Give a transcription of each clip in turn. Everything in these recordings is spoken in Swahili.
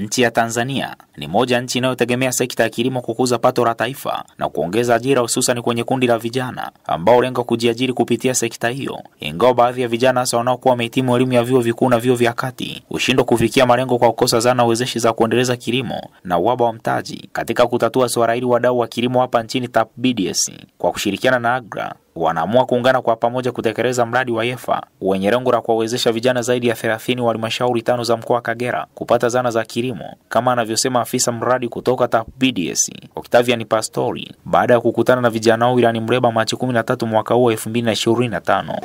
Nchi ya Tanzania ni moja nchi inayotegemea sekta ya kilimo kukuza pato la taifa na kuongeza ajira, hususan kwenye kundi la vijana ambao lenga kujiajiri kupitia sekta hiyo. Ingawa baadhi ya vijana hasa wanaokuwa wamehitimu elimu ya vyuo vikuu na vyuo vya kati hushindwa kufikia malengo kwa kukosa zana wezeshi za kuendeleza kilimo na uhaba wa mtaji. Katika kutatua swala hili, wadau wa kilimo hapa nchini TAPBDS kwa kushirikiana na AGRA wanaamua kuungana kwa pamoja kutekeleza mradi wa YEFA wenye lengo la kuwawezesha vijana zaidi ya 30 wa halmashauri 5 za mkoa wa Kagera kupata zana za kilimo, kama anavyosema afisa mradi kutoka TAPBDS Octavian Pastori baada ya kukutana na vijana hao wilayani Muleba Machi 13 mwaka huu 2025.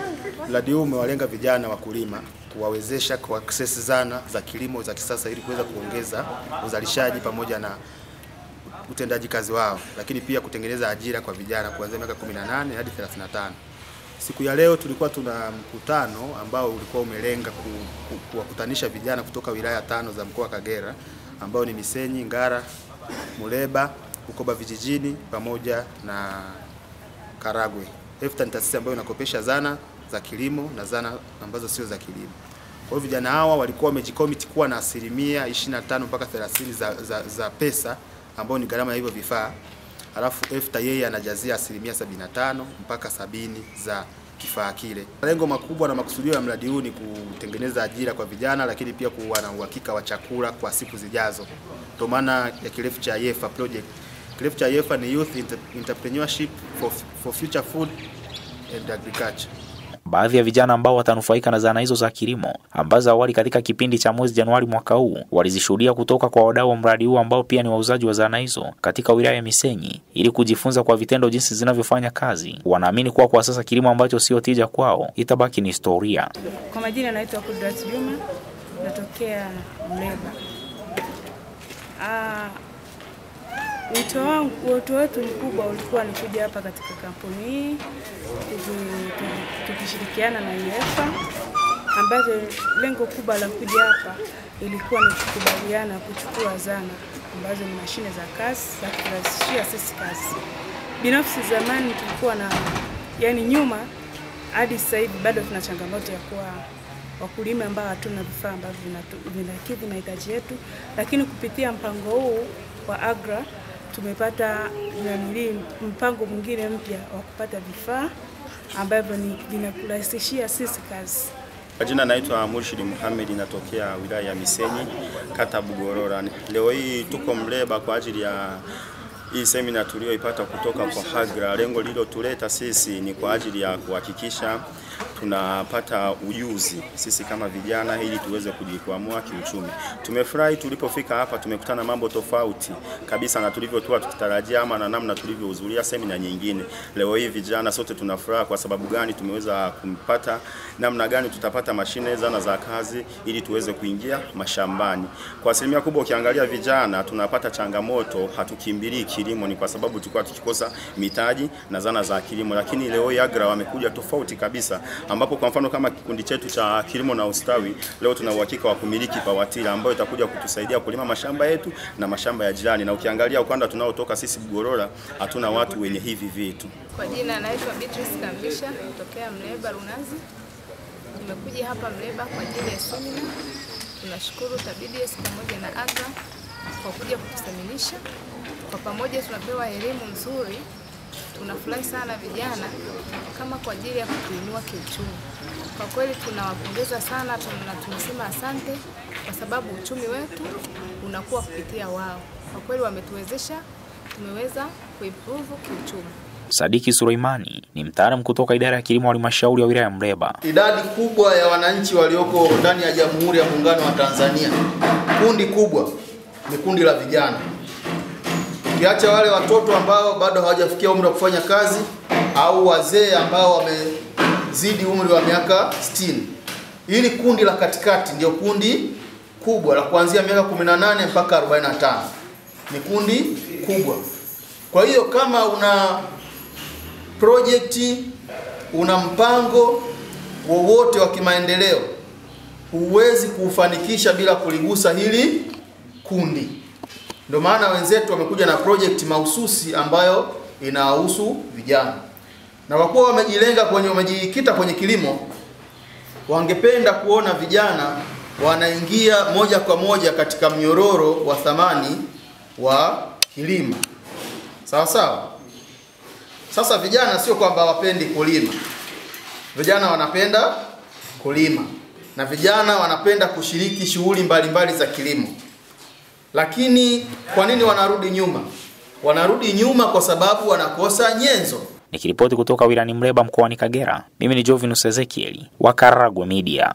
Mradi huu umewalenga vijana wakulima kuwawezesha kwa access zana za kilimo za kisasa ili kuweza kuongeza uzalishaji pamoja na utendaji kazi wao, lakini pia kutengeneza ajira kwa vijana kuanzia miaka 18 hadi 35. Siku ya leo tulikuwa tuna mkutano ambao ulikuwa umelenga kuwakutanisha vijana kutoka wilaya 5 za mkoa wa Kagera ambao ni Misenyi, Ngara, Muleba, Bukoba vijijini pamoja na Karagwe. EFTA ni taasisi ambayo inakopesha zana za kilimo na zana ambazo sio za kilimo. Kwa hiyo vijana hawa walikuwa wamejicommit kuwa na asilimia 25 mpaka 30 za pesa ambao ni gharama ya hivyo vifaa. Alafu EFTA yeye anajazia asilimia 75 mpaka 70 za kifaa kile. Lengo makubwa na makusudio ya mradi huu ni kutengeneza ajira kwa vijana, lakini pia kuwa na uhakika wa chakula kwa siku zijazo. Ndio maana ya kirefu cha YEFA project. Kirefu cha YEFA ni Youth Entrepreneurship for Future Food and Agriculture. Baadhi ya vijana ambao watanufaika na zana hizo za kilimo ambazo awali katika kipindi cha mwezi Januari mwaka huu walizishuhudia kutoka kwa wadau wa mradi huu ambao pia ni wauzaji wa zana hizo katika wilaya ya Misenyi ili kujifunza kwa vitendo jinsi zinavyofanya kazi. Wanaamini kuwa kwa sasa kilimo ambacho sio tija kwao itabaki ni historia. Kwa majina naitwa Kudrat Juma, natokea Muleba. Wito wetu mkubwa ulikuwa ni kuja hapa katika kampuni hii tukishirikiana na YEFA, ambazo lengo kubwa la kuja hapa ilikuwa ni kukubaliana kuchukua zana ambazo ni mashine za kazi za kurahisishia sisi kazi. Binafsi zamani tulikuwa na nyuma hadi sasa hivi bado tuna changamoto ya kuwa wakulima ambao hatuna vifaa ambavyo vinakidhi mahitaji yetu, lakini kupitia mpango huu wa AGRA tumepata mpango mwingine mpya wa kupata vifaa ambavyo vinakurahisishia sisi kazi. Jina naitwa Murshid Muhammad, natokea wilaya ya Misenyi, kata Bugorora. Leo hii tuko Muleba kwa ajili ya hii semina tuliyoipata kutoka kwa AGRA. Lengo lililotuleta sisi ni kwa ajili ya kuhakikisha tunapata ujuzi sisi kama vijana ili tuweze kujikwamua kiuchumi. Tumefurahi tulipofika hapa, tumekutana mambo tofauti kabisa na tulivyokuwa tukitarajia ama na namna tulivyohudhuria semina nyingine. Leo hii vijana sote tunafurahi kwa sababu gani? Tumeweza kumpata namna gani tutapata mashine, zana za kazi ili tuweze kuingia mashambani. Kwa asilimia kubwa ukiangalia vijana tunapata changamoto, hatukimbilii kilimo ni kwa sababu tulikuwa tukikosa mitaji na zana za kilimo, lakini leo hii AGRA wamekuja tofauti kabisa, ambapo kwa mfano kama kikundi chetu cha kilimo na ustawi leo tuna uhakika wa kumiliki pawatila ambayo itakuja kutusaidia kulima mashamba yetu na mashamba ya jirani, na ukiangalia ukanda tunaotoka sisi Bugorora hatuna watu wenye hivi vitu. Kwa jina naitwa Beatrice Kambisha, kutokea Muleba Runazi. Nimekuja hapa Muleba kwa ajili ya semina. Tunashukuru TAPBDS pamoja na AGRA kwa kuja kutuseminisha. Kwa pamoja tunapewa elimu nzuri. Tunafurahi sana vijana kama kwa ajili ya kutuinua kiuchumi. Kwa kweli tunawapongeza sana, tunasema asante kwa sababu uchumi wetu unakuwa kupitia wao. Kwa kweli wametuwezesha, tumeweza kuimprove kiuchumi. Sadiki Suleimani ni mtaalamu kutoka idara ya kilimo halmashauri ya wilaya ya Muleba. Idadi kubwa ya wananchi walioko ndani ya Jamhuri ya Muungano wa Tanzania, kundi kubwa ni kundi la vijana. Ukiacha wale watoto ambao bado hawajafikia umri wa kufanya kazi au wazee ambao wamezidi umri wa miaka 60. Hili kundi la katikati ndio kundi kubwa la kuanzia miaka 18 mpaka 45. Ni kundi kubwa. Kwa hiyo kama una project, una mpango wowote wa kimaendeleo, huwezi kuufanikisha bila kuligusa hili kundi. Ndio maana wenzetu wamekuja na project mahususi ambayo inahusu vijana. Na kwa kuwa wamejikita kwenye kilimo, wangependa kuona vijana wanaingia moja kwa moja katika mnyororo wa thamani wa kilimo. Sawa sawa. Sasa vijana sio kwamba wapendi kulima. Vijana wanapenda kulima. Na vijana wanapenda kushiriki shughuli mbalimbali za kilimo. Lakini kwa nini wanarudi nyuma? Wanarudi nyuma kwa sababu wanakosa nyenzo. Nikiripoti kutoka wilayani Muleba mkoani Kagera, mimi ni Jovinus Ezekiel wa Karagwe Media.